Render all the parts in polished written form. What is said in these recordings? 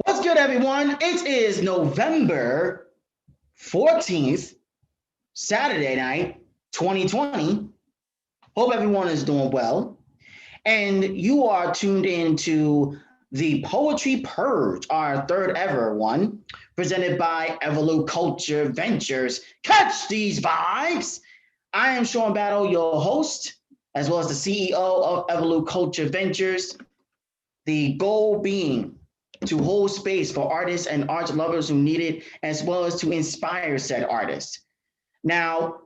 What's good, everyone? It is November 14th, Saturday night, 2020. Hope everyone is doing well. And you are tuned into the Poetry Purge, our third ever one, presented by EvoluCulture Ventures. Catch these vibes. I am Sean Battle, your host, as well as the CEO of EvoluCulture Ventures. The goal being to hold space for artists and art lovers who need it, as well as to inspire said artists. Now,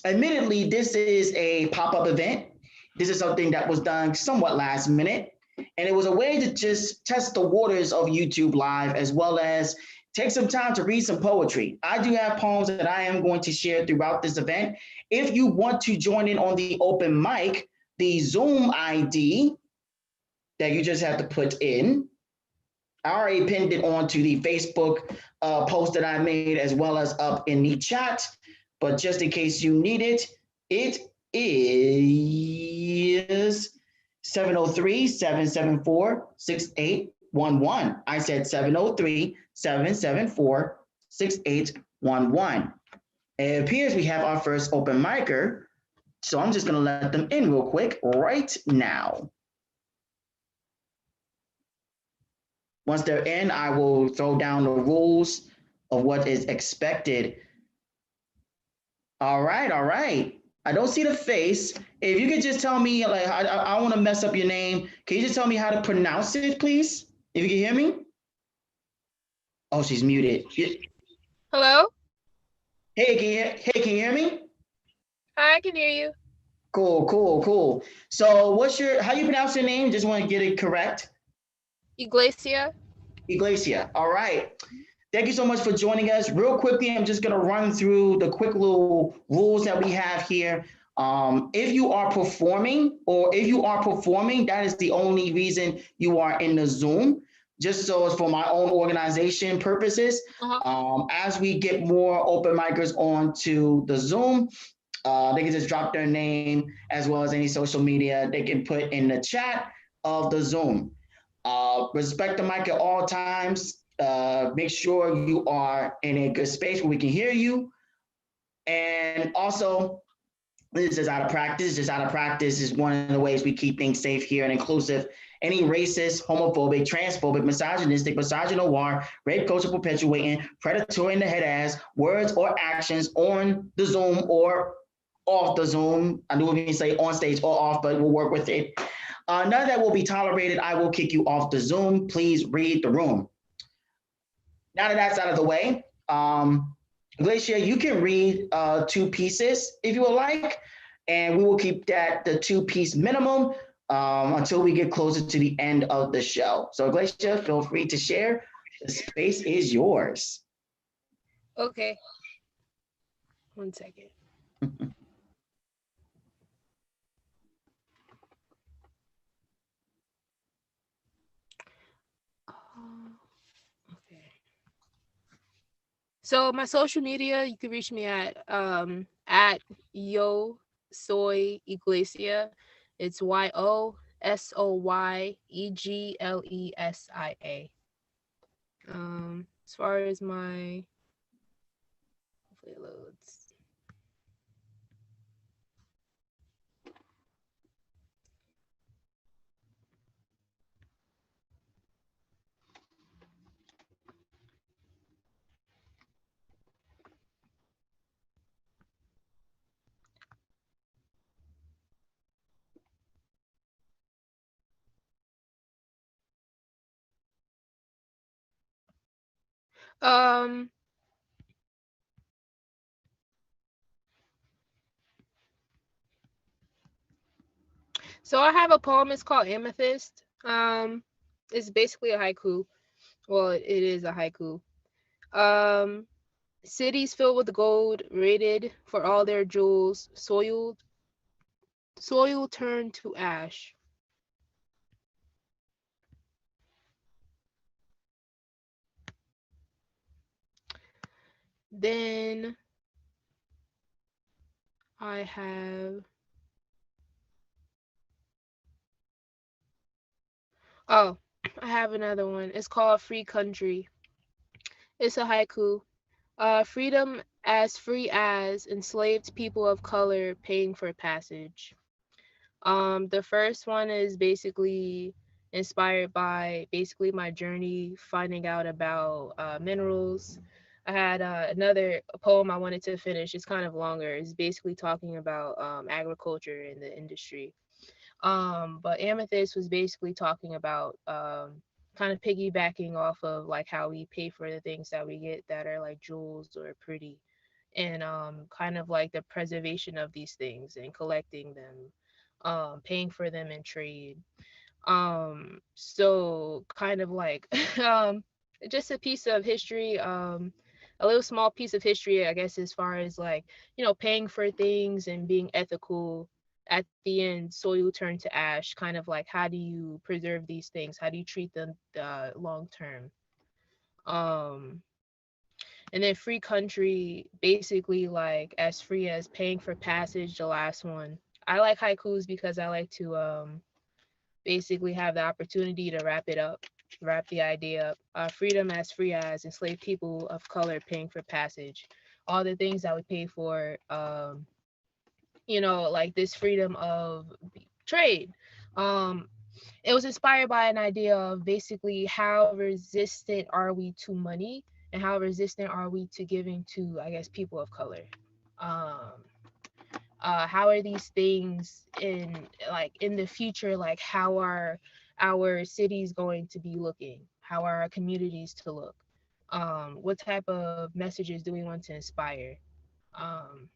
admittedly, this is a pop-up event. This is something that was done somewhat last minute, and it was a way to just test the waters of YouTube Live, as well as take some time to read some poetry. I do have poems that I am going to share throughout this event. If you want to join in on the open mic, the Zoom ID that you just have to put in, I already pinned it onto the Facebook post that I made as well as up in the chat. But just in case you need it, it is 703-774-6811. I said 703-774-6811. It appears we have our first open micer, so I'm just going to let them in real quick right now. Once they're in, I will throw down the rules of what is expected. All right, all right. I don't see the face. If you could just tell me, like, I want to mess up your name. Can you just tell me how to pronounce it, please? If you can hear me. Oh, she's muted. Hello? Hey, can you hear me? Hi, I can hear you. Cool, cool, cool. So how you pronounce your name? Just want to get it correct. Iglesia? Iglesia. All right. Thank you so much for joining us. Real quickly, I'm just going to run through the quick little rules that we have here. If you are performing, that is the only reason you are in the Zoom. Just so it's for my own organization purposes. As we get more open micers onto the Zoom, they can just drop their name as well as any social media they can put in the chat of the Zoom. Respect the mic at all times. Make sure you are in a good space where we can hear you. And also, this is out of practice. Just out of practice is one of the ways we keep things safe here and inclusive. Any racist, homophobic, transphobic, misogynistic, misogynoir, rape culture perpetuating, predatory in the head ass, words or actions on the Zoom or off the Zoom. I knew we say on stage or off, but we'll work with it. None of that will be tolerated. I will kick you off the Zoom. Please read the room. Now that that's out of the way, Glacia, you can read two pieces if you would like, and we will keep that the two-piece minimum until we get closer to the end of the show. So Glacia, feel free to share. The space is yours. Okay. 1 second. Okay. So my social media, you can reach me at Yo Soy Iglesia. It's YOSOYEGLESIA. As far as my, hopefully it loads. Um, so I have a poem. It's called Amethyst. It's basically a haiku. Well, it is a haiku. Um, cities filled with gold, rated for all their jewels, soil turned to ash. Then I have, oh, I have another one. It's called Free Country. It's a haiku. Freedom as free as enslaved people of color paying for passage. The first one is basically inspired by basically my journey finding out about minerals. I had another poem I wanted to finish. It's kind of longer. It's basically talking about agriculture in the industry. But Amethyst was basically talking about kind of piggybacking off of like how we pay for the things that we get that are like jewels or pretty, and kind of like the preservation of these things and collecting them, paying for them in trade. So kind of like just a piece of history, a little small piece of history, I guess, as far as like, paying for things and being ethical. At the end, soil turned to ash, kind of like, how do you preserve these things? How do you treat them long term? Um, and then free country, basically like as free as paying for passage, the last one. I like haikus because I like to basically have the opportunity to wrap it up, wrap the idea up. Freedom as free as enslaved people of color paying for passage. All the things that we pay for, like this freedom of trade. Um, it was inspired by an idea of basically how resistant are we to money and how resistant are we to giving to, I guess, people of color. Um, how are these things in the future, like how are our cities going to be looking, how are our communities to look, what type of messages do we want to inspire? um,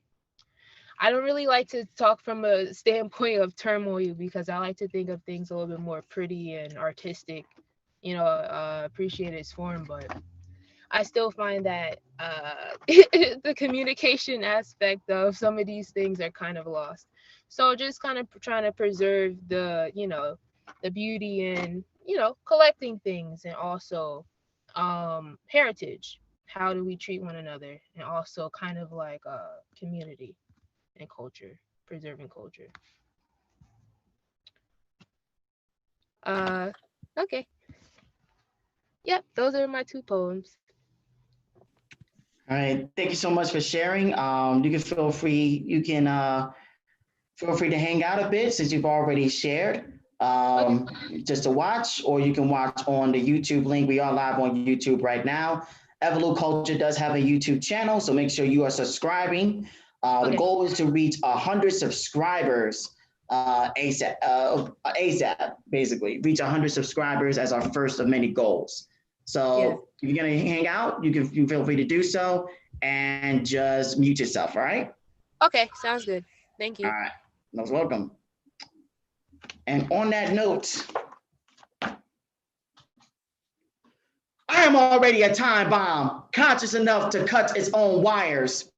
I don't really like to talk from a standpoint of turmoil because I like to think of things a little bit more pretty and artistic, appreciate its form, but I still find that the communication aspect of some of these things are kind of lost. So just kind of trying to preserve the beauty in, collecting things, and also heritage. How do we treat one another? And also kind of like community and culture, preserving culture. Uh, okay. Yep, those are my two poems. All right. Thank you so much for sharing. You can feel free. You can feel free to hang out a bit since you've already shared. Okay. Just to watch, or you can watch on the YouTube link. We are live on YouTube right now. EvoluCulture does have a YouTube channel, so make sure you are subscribing. The Okay. goal is to reach 100 subscribers ASAP, basically. Reach 100 subscribers as our first of many goals. Yes. So if you're going to hang out, you feel free to do so and just mute yourself, all right? Okay. Sounds good. Thank All you. right. Most welcome. And on that note, I am already a time bomb, conscious enough to cut its own wires.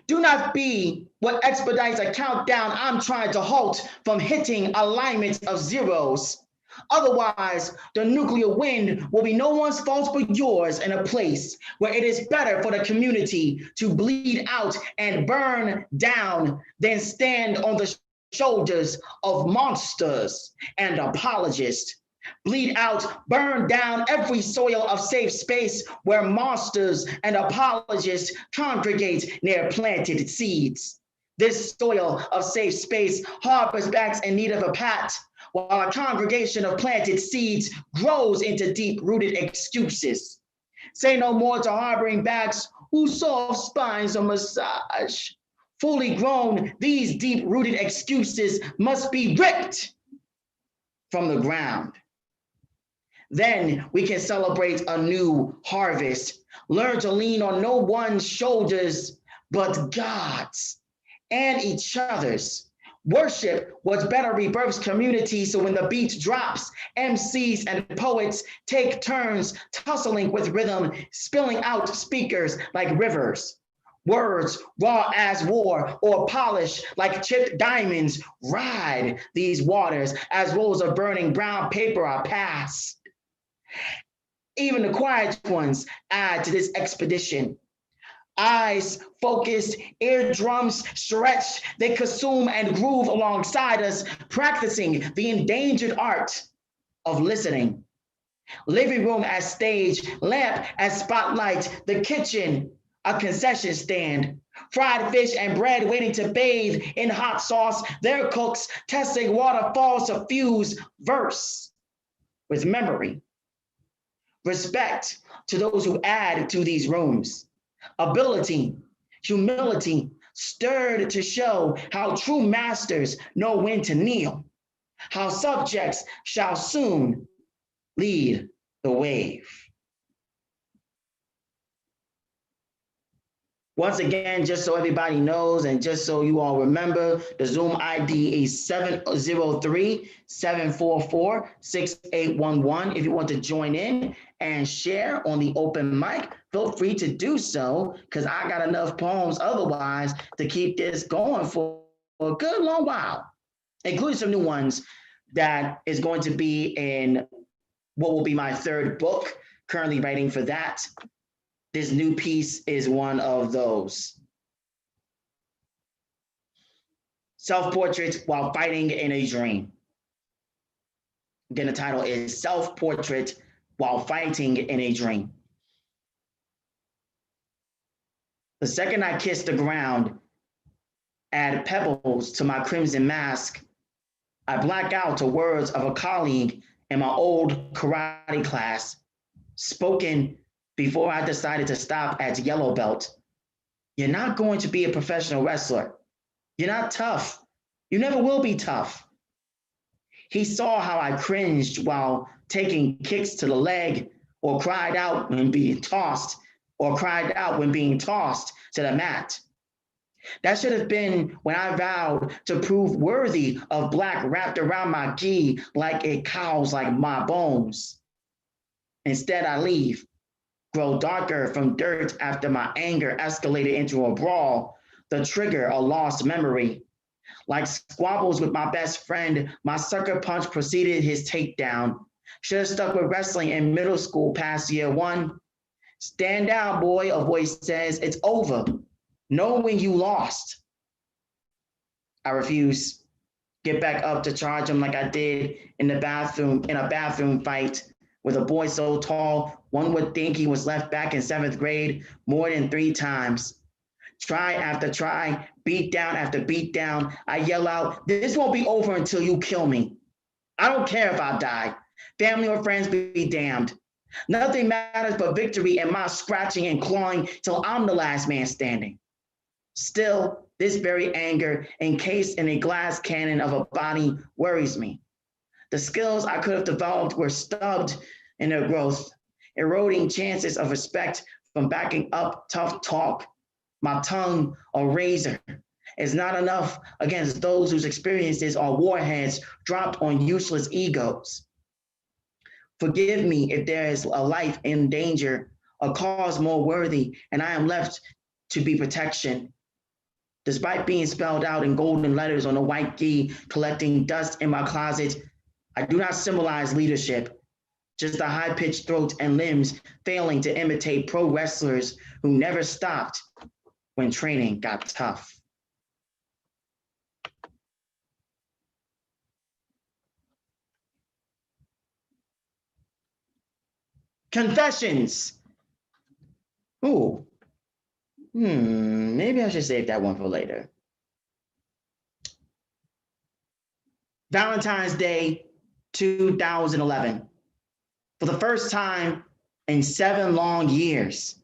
Do not be what expedites a countdown I'm trying to halt from hitting alignments of zeros. Otherwise, the nuclear wind will be no one's fault but yours in a place where it is better for the community to bleed out and burn down than stand on the shoulders of monsters and apologists. Bleed out, burn down every soil of safe space where monsters and apologists congregate near planted seeds. This soil of safe space harbors backs in need of a pat, while a congregation of planted seeds grows into deep rooted excuses. Say no more to harboring backs whose soft spines are massage. Fully grown, these deep rooted excuses must be ripped from the ground. Then we can celebrate a new harvest. Learn to lean on no one's shoulders but God's and each other's. Worship what better rebirths community so when the beat drops, MCs and poets take turns tussling with rhythm, spilling out speakers like rivers. Words raw as war or polished like chipped diamonds ride these waters as rolls of burning brown paper are passed. Even the quiet ones add to this expedition. Eyes focused, eardrums stretched, they consume and groove alongside us, practicing the endangered art of listening. Living room as stage, lamp as spotlight, the kitchen a concession stand. Fried fish and bread waiting to bathe in hot sauce, their cooks testing waterfalls to fuse verse with memory. Respect to those who add to these rooms. Ability, humility, stirred to show how true masters know when to kneel, how subjects shall soon lead the wave. Once again, just so everybody knows and just so you all remember, the Zoom ID is 703-744-6811. If you want to join in and share on the open mic, feel free to do so because I got enough poems otherwise to keep this going for a good long while, including some new ones that is going to be in what will be my third book, currently writing for that. This new piece is one of those. Self-portrait while fighting in a dream. Again, the title is Self-Portrait While Fighting in a Dream. The second I kiss the ground, add pebbles to my crimson mask, I black out to words of a colleague in my old karate class, spoken before I decided to stop at yellow belt. You're not going to be a professional wrestler. You're not tough. You never will be tough. He saw how I cringed while taking kicks to the leg or cried out when being tossed to the mat. That should have been when I vowed to prove worthy of black wrapped around my gi like it cows like my bones. Instead, I leave, grow darker from dirt after my anger escalated into a brawl, the trigger a lost memory. Like squabbles with my best friend, my sucker punch preceded his takedown. Should have stuck with wrestling in middle school past year one. Stand down, boy, a voice says, it's over. Know when you lost. I refuse. Get back up to charge him like I did in a bathroom fight with a boy so tall, one would think he was left back in 7th grade more than 3 times. Try after try, beat down after beat down, I yell out, this won't be over until you kill me. I don't care if I die. Family or friends be damned. Nothing matters but victory and my scratching and clawing till I'm the last man standing. Still, this very anger, encased in a glass cannon of a body, worries me. The skills I could have developed were stubbed in their growth, eroding chances of respect from backing up tough talk. My tongue, a razor, is not enough against those whose experiences are warheads dropped on useless egos. Forgive me if there is a life in danger, a cause more worthy, and I am left to be protection. Despite being spelled out in golden letters on a white gi, collecting dust in my closet, I do not symbolize leadership, just a high-pitched throat and limbs failing to imitate pro wrestlers who never stopped when training got tough. Confessions. Ooh. Maybe I should save that one for later. Valentine's Day 2011. For the first time in 7 long years,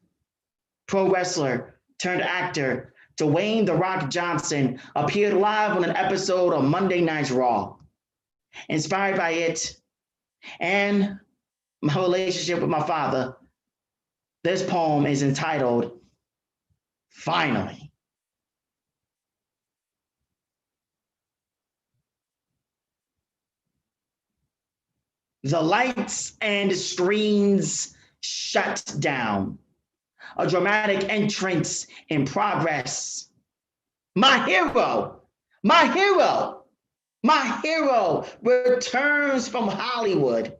pro wrestler turned actor Dwayne "The Rock" Johnson appeared live on an episode of Monday Night's Raw. Inspired by it and my relationship with my father, this poem is entitled, Finally. The lights and screens shut down. A dramatic entrance in progress. My hero, my hero, my hero returns from Hollywood.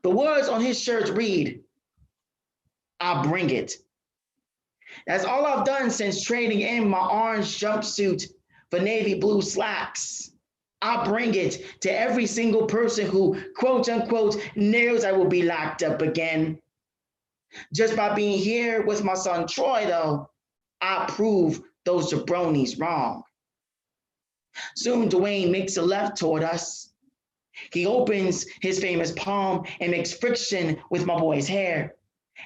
The words on his shirt read, I bring it. That's all I've done since trading in my orange jumpsuit for navy blue slacks. I bring it to every single person who, quote unquote, knows I will be locked up again. Just by being here with my son Troy, though, I prove those jabronis wrong. Soon Dwayne makes a left toward us. He opens his famous palm and makes friction with my boy's hair,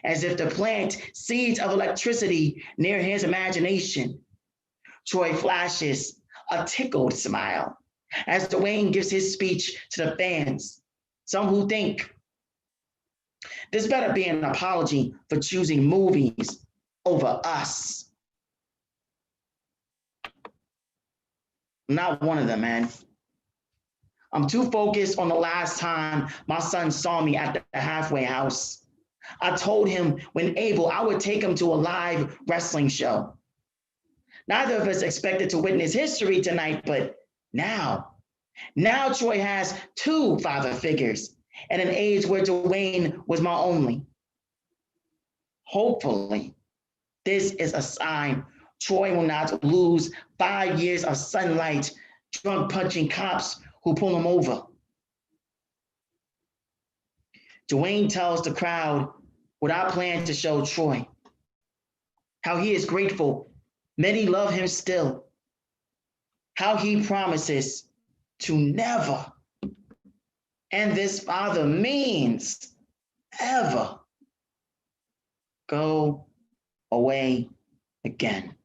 as if to plant seeds of electricity near his imagination. Troy flashes a tickled smile as Dwayne gives his speech to the fans, some who think this better be an apology for choosing movies over us. I'm not one of them, man. I'm too focused on the last time my son saw me at the halfway house. I told him when able, I would take him to a live wrestling show. Neither of us expected to witness history tonight, but now Troy has two father figures at an age where Dwayne was my only. Hopefully, this is a sign Troy will not lose 5 years of sunlight drunk punching cops who pull him over. Dwayne tells the crowd what I plan to show Troy, how he is grateful many love him still, how he promises to never, and this father means ever, go away again.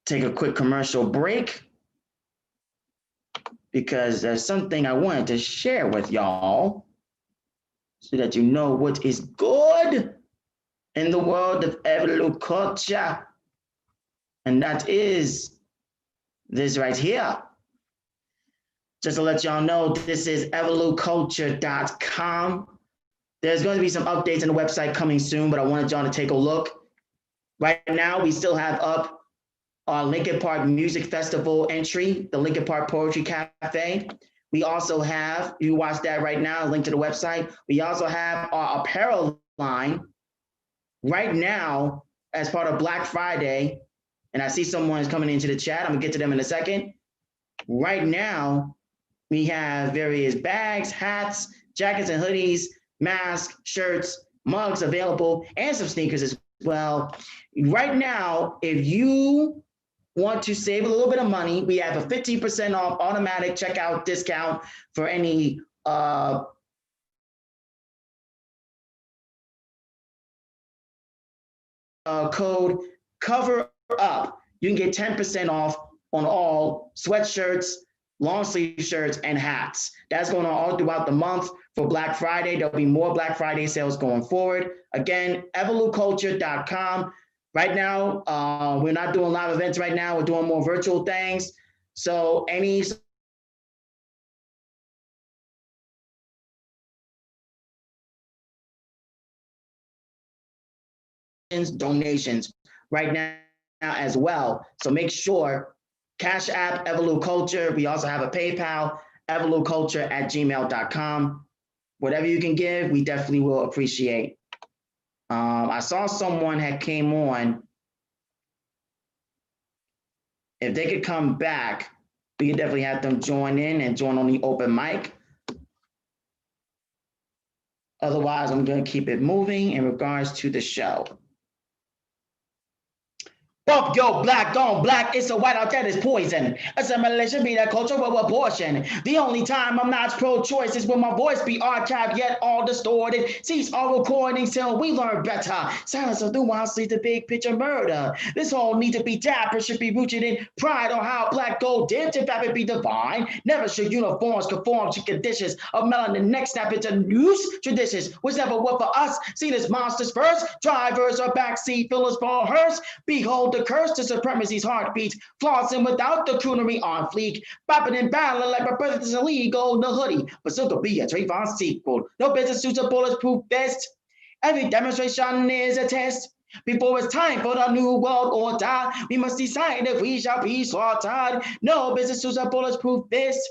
Take a quick commercial break because there's something I wanted to share with y'all so that you know what is good in the world of EvoluCulture. And that is this right here. Just to let y'all know, this is EvoluCulture.com. There's going to be some updates on the website coming soon, but I wanted y'all to take a look. Right now, we still have up our Lincoln Park Music Festival entry, the Lincoln Park Poetry Cafe. We also have, you watch that right now, link to the website. We also have our apparel line right now as part of Black Friday. And I see someone is coming into the chat. I'm gonna get to them in a second. Right now, we have various bags, hats, jackets and hoodies, masks, shirts, mugs available, and some sneakers as well. Right now, if you want to save a little bit of money, we have a 15% off automatic checkout discount for any code cover up. You can get 10% off on all sweatshirts, long sleeve shirts, and hats. That's going on all throughout the month for Black Friday. There'll be more Black Friday sales going forward. Again, EvoluCulture.com. Right now, we're not doing live events right now. We're doing more virtual things. So any donations right now as well. So make sure, Cash App, EvoluCulture. We also have a PayPal, EvoluCulture@gmail.com. Whatever you can give, we definitely will appreciate. I saw someone had came on. If they could come back, we could definitely have them join in and join on the open mic. Otherwise, I'm going to keep it moving in regards to the show. Bump your black on black, it's a whiteout that is poison. Assimilation be the cultural abortion. The only time I'm not pro-choice is when my voice be archived yet all distorted. Cease all recordings till we learn better. Silence of nuance leads to big picture murder. This whole need to be dapper should be rooted in pride on how black gold did to fabric be divine. Never should uniforms conform to conditions of melanin neck snap into loose traditions, which never were for us. Seen as monsters first, drivers or backseat fillers for a hearse. Behold the curse to supremacy's heartbeat, flossing without the croonery on fleek, bopping and battling like my brother's illegal, no hoodie, but still could be a Trayvon sequel. No business suits a bulletproof vest. Every demonstration is a test. Before it's time for the new world order, we must decide if we shall be slaughtered. No business suits a bulletproof vest.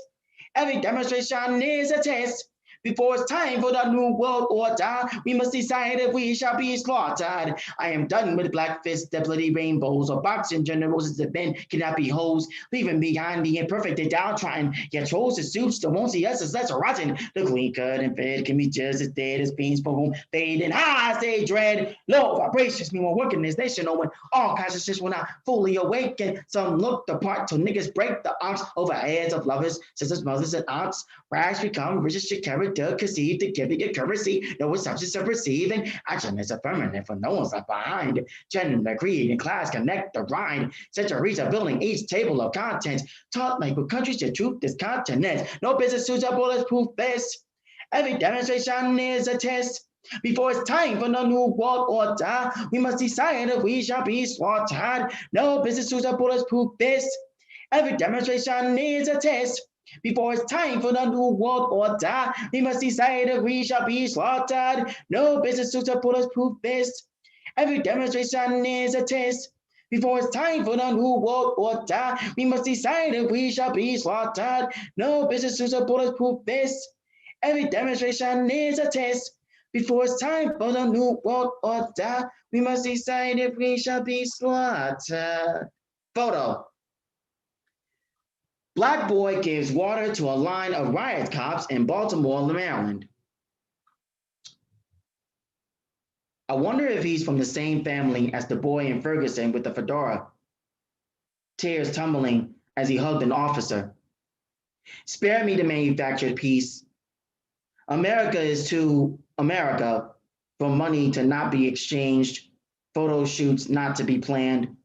Every demonstration is a test. Before it's time for the new world order, we must decide if we shall be slaughtered. I am done with black fists, the bloody rainbows, or boxing generals as the men cannot be hoes, leaving behind the imperfect and downtrodden. Yet trolls and suits that won't see us as less rotten. The clean cut and fed can be just as dead as beans for whom fade and high stay dread. Low vibrations mean we're working this nation, knowing all consciousness will not fully awaken. Some look the part till niggas break the ox over heads of lovers, sisters, mothers, and aunts. Rags become riches to character, conceived to give it currency. No substance of receiving. Action is affirmative for no one's left behind. Gender, creed, and class connect the rind. Centuries of building each table of contents. Taught like with countries to truth this continent. No business suits a bulletproof vest. Every demonstration is a test. Before it's time for the new world order, we must decide if we shall be slaughtered. No business to a bulletproof vest. Every demonstration needs a test. Before it's time for the new world order, we must decide if we shall be slaughtered. No business to a bulletproof vest. Every demonstration needs a test. Before it's time for the new world order, we must decide if we shall be slaughtered. No business to a bulletproof vest. Every demonstration needs a test. Before it's time for the new world order, we must decide if we shall be slaughtered. Photo. Black boy gives water to a line of riot cops in Baltimore, Maryland. I wonder if he's from the same family as the boy in Ferguson with the fedora. Tears tumbling as he hugged an officer. Spare me the manufactured peace. America is too America for money to not be exchanged, photo shoots not to be planned.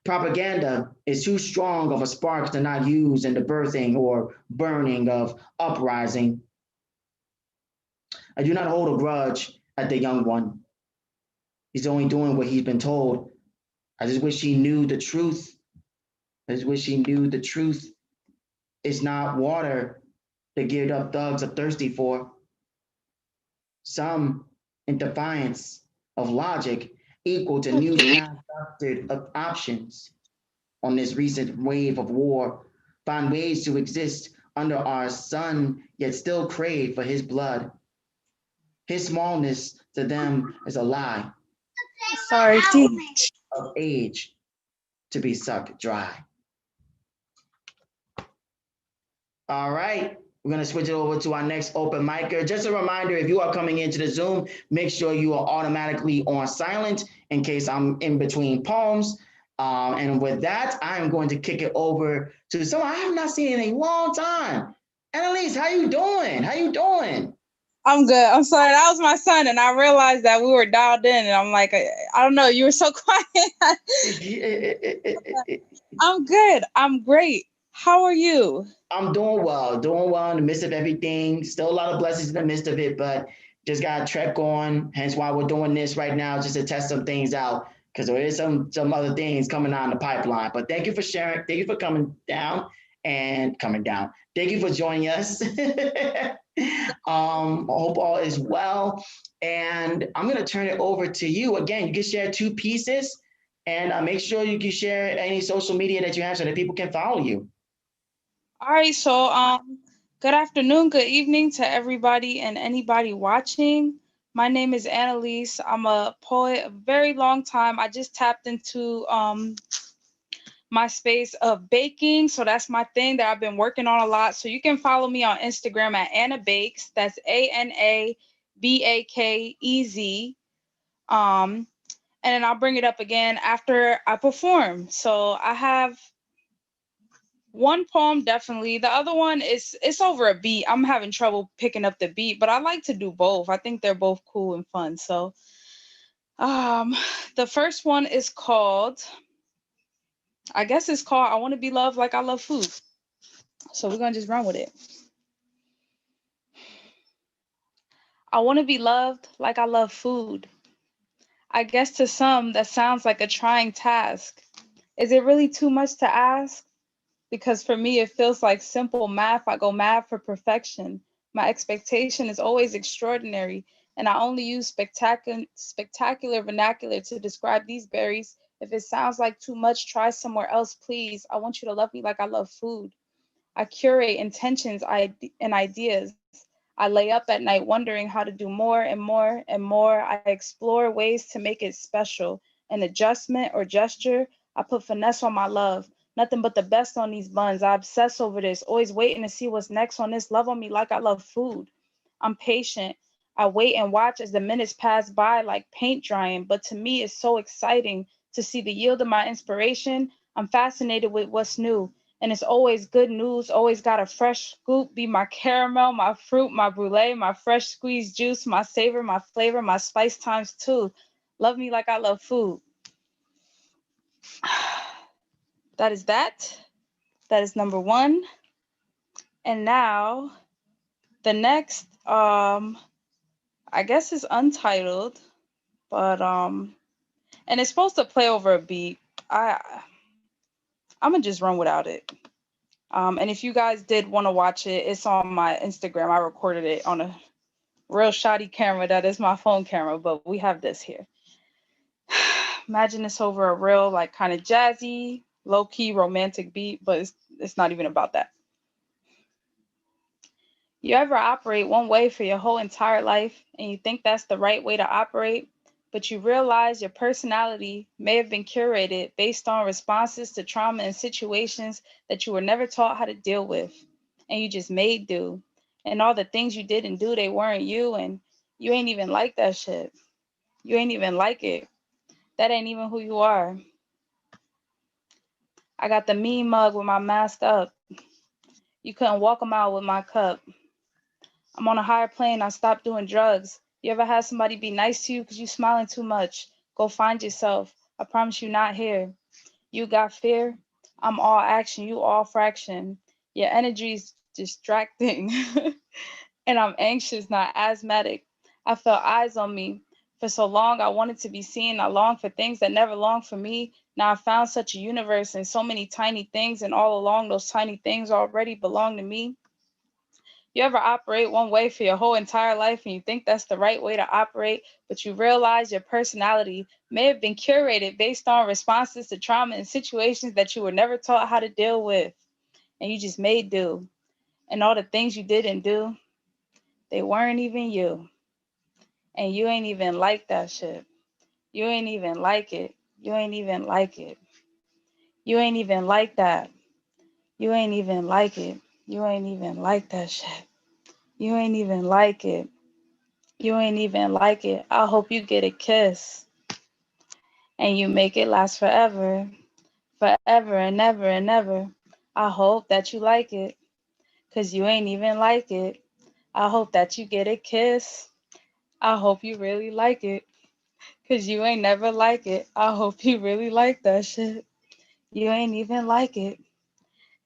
Propaganda is too strong of a spark to not use in the birthing or burning of uprising. I do not hold a grudge at the young one. He's only doing what he's been told. I just wish he knew the truth. I just wish he knew the truth. It's not water the geared up thugs are thirsty for. Some, in defiance of logic, equal to new constructed options on this recent wave of war, find ways to exist under our sun, yet still crave for his blood. His smallness to them is a lie. Sorry, teach. Of age to be sucked dry. All right, we're gonna switch it over to our next open micer. Just a reminder, if you are coming into the Zoom, make sure you are automatically on silent in case I'm in between poems. And with that, I'm going to kick it over to someone I have not seen in a long time. Annalise, how you doing? How you doing? I'm good. I'm sorry. That was my son, and I realized that we were dialed in, and I'm like, I don't know. You were so quiet. I'm good. I'm great. How are you? I'm doing well in the midst of everything. Still a lot of blessings in the midst of it, but just got to trek on. Hence why we're doing this right now, just to test some things out, because there is some other things coming on the pipeline. But thank you for sharing. Thank you for coming down and coming down. Thank you for joining us. I hope all is well. And I'm going to turn it over to you. Again, you can share 2 pieces, and make sure you can share any social media that you have so that people can follow you. All right. So, good afternoon, good evening to everybody and anybody watching. My name is Annalise. I'm a poet a very long time. I just tapped into my space of baking. So that's my thing that I've been working on a lot. So you can follow me on Instagram at Anna Bakes. That's ANABAKEZ. And then I'll bring it up again after I perform. So I have one poem, definitely. The other one it's over a beat. I'm having trouble picking up the beat, but I like to do both. I think they're both cool and fun. So the first one is called, I guess it's called I Want to Be Loved Like I Love Food. So we're gonna just run with it. I want to be loved like I love food. I guess to some that sounds like a trying task. Is it really too much to ask? Because for me, it feels like simple math. I go mad for perfection. My expectation is always extraordinary, and I only use spectacular vernacular to describe these berries. If it sounds like too much, try somewhere else, please. I want you to love me like I love food. I curate intentions and ideas. I lay up at night wondering how to do more and more and more. I explore ways to make it special. An adjustment or gesture, I put finesse on my love. Nothing but the best on these buns. I obsess over this, always waiting to see what's next on this. Love on me like I love food. I'm patient. I wait and watch as the minutes pass by like paint drying, but to me it's so exciting to see the yield of my inspiration. I'm fascinated with what's new. And it's always good news, always got a fresh scoop, be my caramel, my fruit, my brulee, my fresh squeezed juice, my savor, my flavor, my spice times 2. Love me like I love food. That is that. That is number 1. And now the next, I I guess it's untitled, but and it's supposed to play over a beat. I'm gonna just run without it. And if you guys did want to watch it, it's on my Instagram. I recorded it on a real shoddy camera that is my phone camera, but we have this here. Imagine this over a real, like, kind of jazzy, low-key romantic beat, but it's not even about that. You ever operate one way for your whole entire life and you think that's the right way to operate, but you realize your personality may have been curated based on responses to trauma and situations that you were never taught how to deal with, and you just made do. And all the things you didn't do, they weren't you, and you ain't even like that shit. You ain't even like it. That ain't even who you are. I got the mean mug with my mask up. You couldn't walk a mile with my cup. I'm on a higher plane. I stopped doing drugs. You ever had somebody be nice to you because you smiling too much? Go find yourself. I promise you not here. You got fear. I'm all action. You all fraction. Your energy's distracting. And I'm anxious, not asthmatic. I felt eyes on me. For so long, I wanted to be seen. I longed for things that never longed for me. Now I found such a universe and so many tiny things, and all along those tiny things already belong to me. You ever operate one way for your whole entire life and you think that's the right way to operate, but you realize your personality may have been curated based on responses to trauma and situations that you were never taught how to deal with, and you just made do. And all the things you didn't do, they weren't even you. And you ain't even like that shit. You ain't even like it. You ain't even like it. You ain't even like that. You ain't even like it. You ain't even like that shit. You ain't even like it. You ain't even like it. I hope you get a kiss and you make it last forever, forever and ever and ever. I hope that you like it, 'cause you ain't even like it. I hope that you get a kiss. I hope you really like it, 'cause you ain't never like it. I hope you really like that shit. You ain't even like it.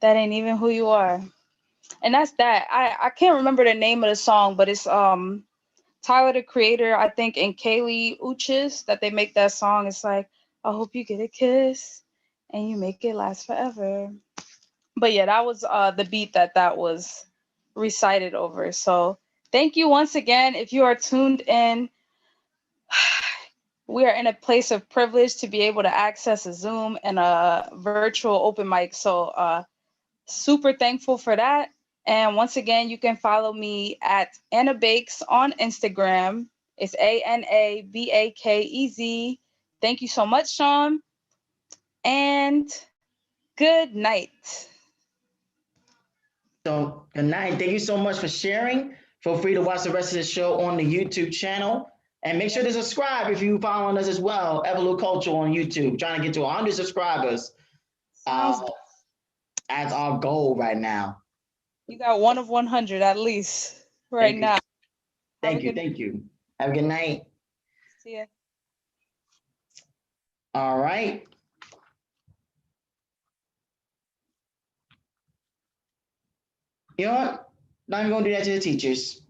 That ain't even who you are. And that's that. I can't remember the name of the song, but it's Tyler, the Creator, I think, and Kaylee Uchis, that they make that song. It's like, I hope you get a kiss and you make it last forever. But yeah, that was the beat that was recited over. So thank you once again. If you are tuned in, we are in a place of privilege to be able to access a Zoom and a virtual open mic. So super thankful for that. And once again, you can follow me at Anna Bakes on Instagram. It's ANABAKEZ. Thank you so much, Sean. And good night. So good night. Thank you so much for sharing. Feel free to watch the rest of the show on the YouTube channel. And make sure to subscribe if you're following us as well. EvoluCulture on YouTube. Trying to get to 100 subscribers. That's our goal right now. You got one of 100 at least right now. Thank you. Thank you. Have a good night. See ya. All right. You know what? Not even going to do that to the teachers.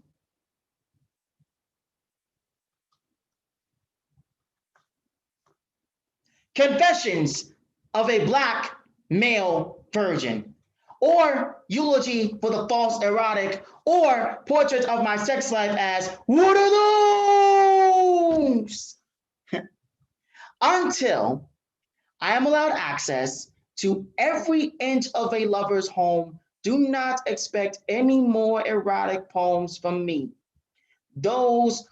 Confessions of a Black Male Virgin, or eulogy for the false erotic, or portrait of my sex life as what are those? Until I am allowed access to every inch of a lover's home, do not expect any more erotic poems from me. Those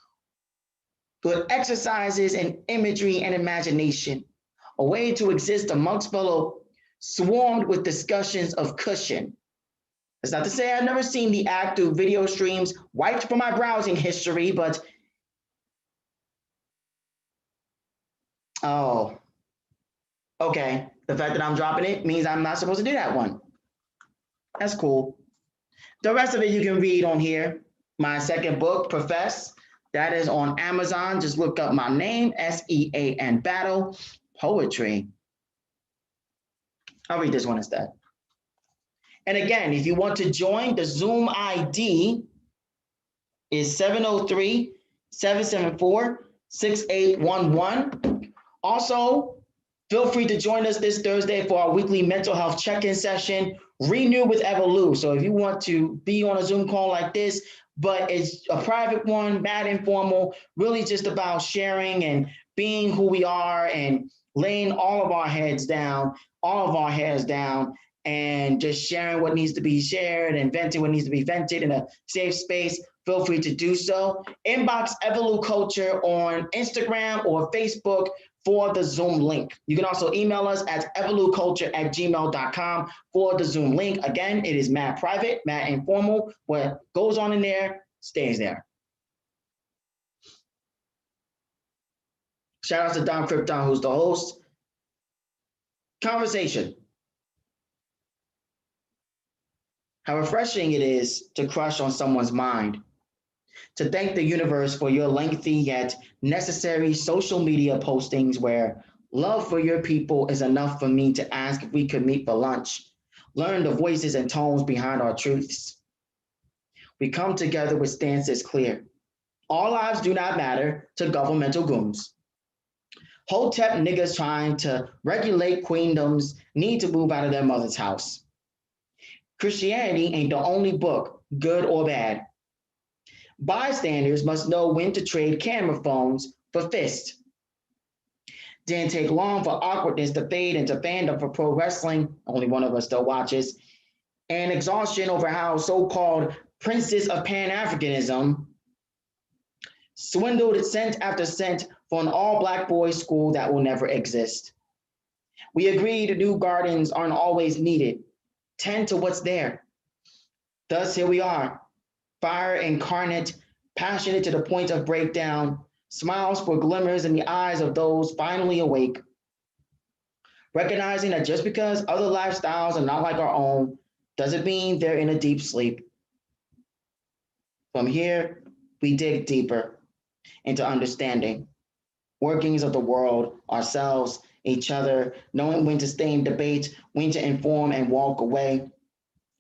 good exercises in imagery and imagination, a way to exist amongst fellow swarmed with discussions of cushion. That's not to say I've never seen the act through video streams wiped from my browsing history, but oh, okay. The fact that I'm dropping it means I'm not supposed to do that one. That's cool. The rest of it you can read on here. My second book, Profess, that is on Amazon. Just look up my name, SEAN Battle Poetry. I'll read this one instead. And again, if you want to join, the Zoom ID is 774-6811. Also, feel free to join us this Thursday for our weekly mental health check-in session, Renew with Evolu. So if you want to be on a Zoom call like this, but it's a private one, mad informal, really just about sharing and being who we are and laying all of our heads down, all of our hairs down, and just sharing what needs to be shared and venting what needs to be vented in a safe space, feel free to do so. Inbox EvoluCulture on Instagram or Facebook for the Zoom link. You can also email us at evoluculture@gmail.com for the Zoom link. Again, it is mad private, mad informal. What goes on in there stays there. Shout out to Don Krypton, who's the host. Conversation. How refreshing it is to crush on someone's mind. To thank the universe for your lengthy yet necessary social media postings where love for your people is enough for me to ask if we could meet for lunch. Learn the voices and tones behind our truths. We come together with stances clear. All lives do not matter to governmental goons. Hotep niggas trying to regulate queendoms need to move out of their mother's house. Christianity ain't the only book, good or bad. Bystanders must know when to trade camera phones for fists. Didn't take long for awkwardness to fade into fandom for pro wrestling, only one of us still watches, and exhaustion over how so-called princes of Pan-Africanism swindled cent after cent for an all-Black boys' school that will never exist. We agreed new gardens aren't always needed. Tend to what's there. Thus, here we are, fire incarnate, passionate to the point of breakdown, smiles for glimmers in the eyes of those finally awake. Recognizing that just because other lifestyles are not like our own, doesn't mean they're in a deep sleep. From here, we dig deeper into understanding, workings of the world, ourselves, each other, knowing when to stay in debate, when to inform and walk away.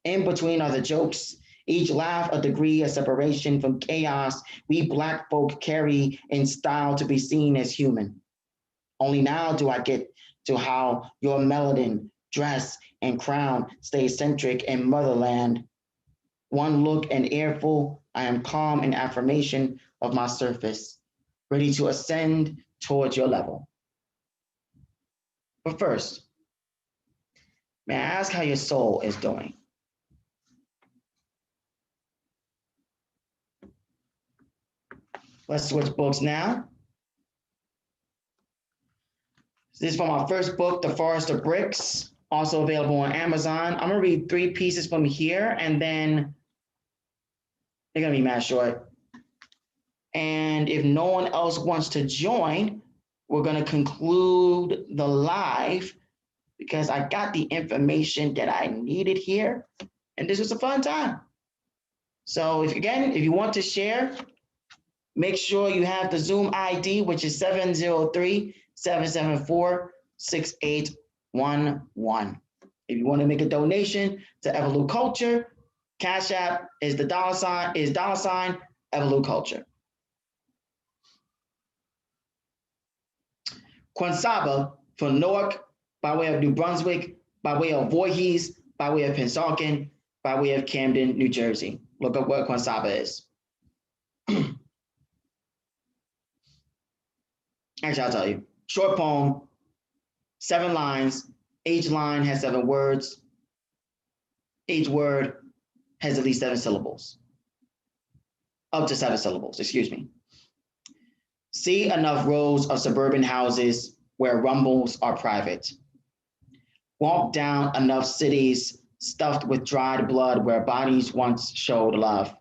In between are the jokes, each laugh a degree of separation from chaos we Black folk carry in style to be seen as human. Only now do I get to how your melanin, dress, and crown stay centric in motherland. One look and earful, I am calm in affirmation of my surface, ready to ascend towards your level. But first, may I ask how your soul is doing? Let's switch books now. This is from our first book, The Forest of Bricks, also available on Amazon. I'm gonna read 3 pieces from here and then they're gonna be mad short. And if no one else wants to join, we're gonna conclude the live because I got the information that I needed here and this was a fun time. So if you want to share, make sure you have the Zoom ID, which is 703-774-6811. If you want to make a donation to EvoluCulture, Cash App is the $ EvoluCulture. Quansaba from Newark, by way of New Brunswick, by way of Voorhees, by way of Pennsauken, by way of Camden, New Jersey. Look up what Quansaba is. Actually, I'll tell you. Short poem, 7 lines. Each line has 7 words. Each word has at least 7 syllables. Up to 7 syllables, excuse me. See enough rows of suburban houses where rumbles are private. Walk down enough cities stuffed with dried blood where bodies once showed love.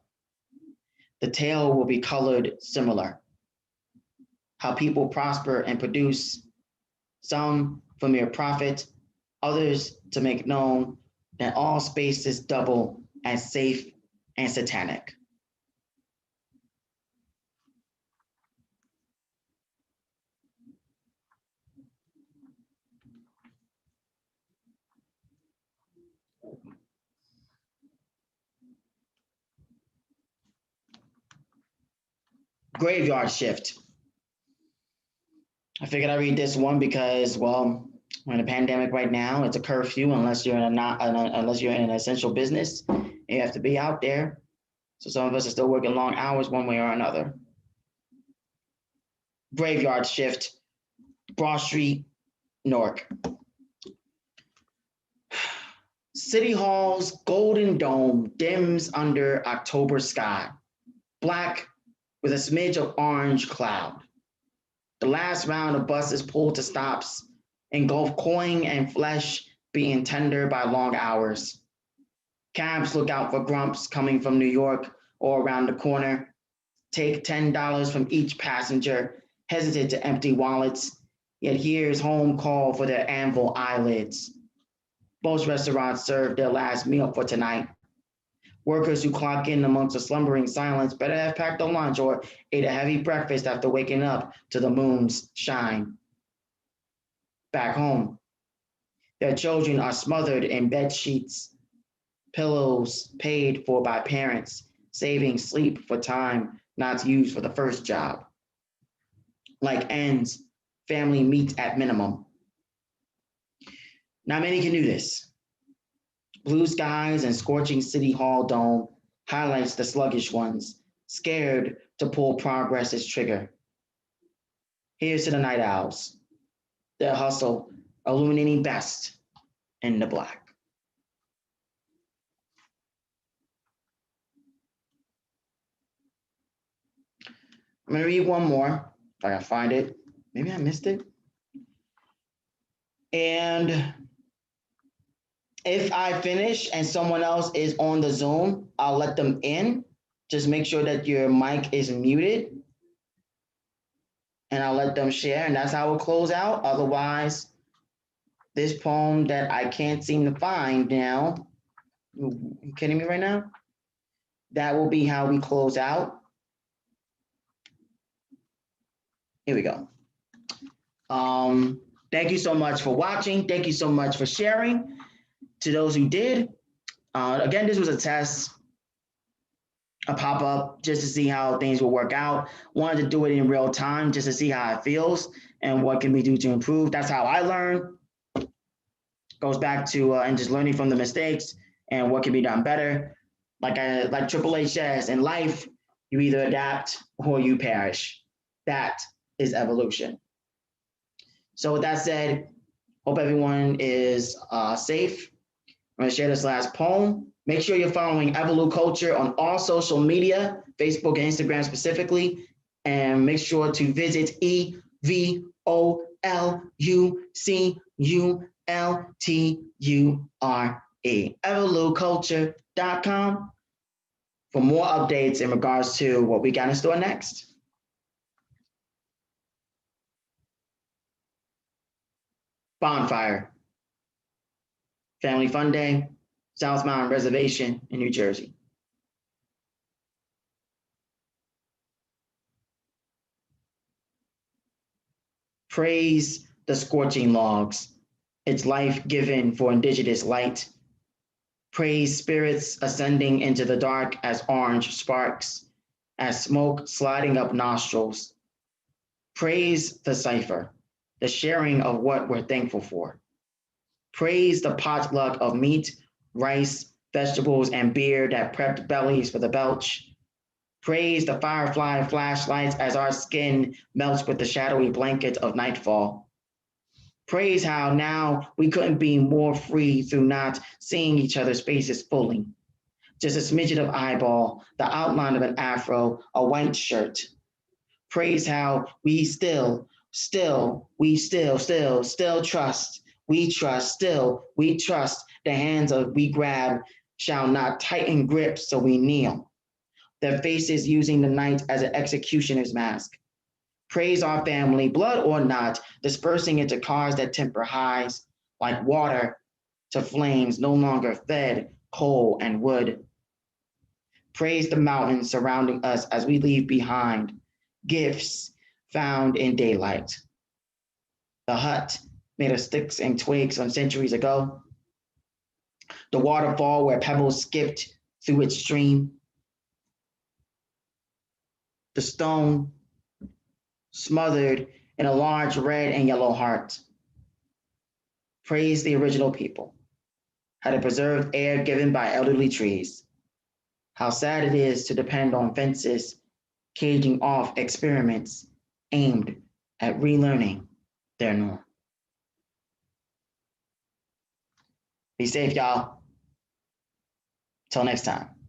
The tale will be colored similar. How people prosper and produce, some for mere profit, others to make known that all space is double as safe and satanic. Graveyard shift. I figured I'd read this one because, well, we're in a pandemic right now. It's a curfew unless you're unless you're in an essential business. You have to be out there. So some of us are still working long hours one way or another. Graveyard shift, Broad Street, Newark. City Hall's golden dome dims under October sky, black with a smidge of orange cloud. The last round of buses pulled to stops, engulfed coin and flesh being tender by long hours. Cabs look out for grumps coming from New York or around the corner, take $10 from each passenger, hesitant to empty wallets, yet hears home call for their anvil eyelids. Most restaurants serve their last meal for tonight. Workers who clock in amongst the slumbering silence better have packed a lunch or ate a heavy breakfast after waking up to the moon's shine. Back home, their children are smothered in bed sheets, pillows paid for by parents, saving sleep for time not used for the first job. Like ends, family meets at minimum. Not many can do this. Blue skies and scorching City Hall dome highlights the sluggish ones, scared to pull progress's trigger. Here's to the night owls, their hustle illuminating best in the black. I'm gonna read one more, if I can find it. Maybe I missed it. And if I finish and someone else is on the Zoom, I'll let them in. Just make sure that your mic is muted. And I'll let them share, and that's how we'll close out. Otherwise, this poem that I can't seem to find now, you kidding me right now? That will be how we close out. Here we go. Thank you so much for watching. Thank you so much for sharing. To those who did, again, this was a test, a pop-up, just to see how things will work out. Wanted to do it in real time just to see how it feels and what can we do to improve. That's how I learn. Goes back to and just learning from the mistakes and what can be done better. Like Triple H says, in life, you either adapt or you perish. That is evolution. So with that said, hope everyone is safe. I'm going to share this last poem. Make sure you're following EvoluCulture on all social media, Facebook and Instagram specifically, and make sure to visit EvoluCulture, EvoluCulture.com for more updates in regards to what we got in store next. Bonfire, Family Fun Day, South Mountain Reservation in New Jersey. Praise the scorching logs, its life given for indigenous light. Praise spirits ascending into the dark as orange sparks, as smoke sliding up nostrils. Praise the cipher, the sharing of what we're thankful for. Praise the potluck of meat, rice, vegetables, and beer that prepped bellies for the belch. Praise the firefly flashlights as our skin melts with the shadowy blanket of nightfall. Praise how now we couldn't be more free through not seeing each other's faces fully. Just a smidget of eyeball, the outline of an afro, a white shirt. Praise how we still trust. We trust, still, we trust the hands of we grab shall not tighten grip, so we kneel. Their faces using the night as an executioner's mask. Praise our family, blood or not, dispersing into cars that temper highs, like water to flames no longer fed, coal and wood. Praise the mountains surrounding us as we leave behind gifts found in daylight. The hut made of sticks and twigs from centuries ago. The waterfall where pebbles skipped through its stream. the stone, smothered in a large red and yellow heart. Praise the original people, how they preserved air given by elderly trees. How sad it is to depend on fences, caging off experiments aimed at relearning their norm. Be safe, y'all. Till next time.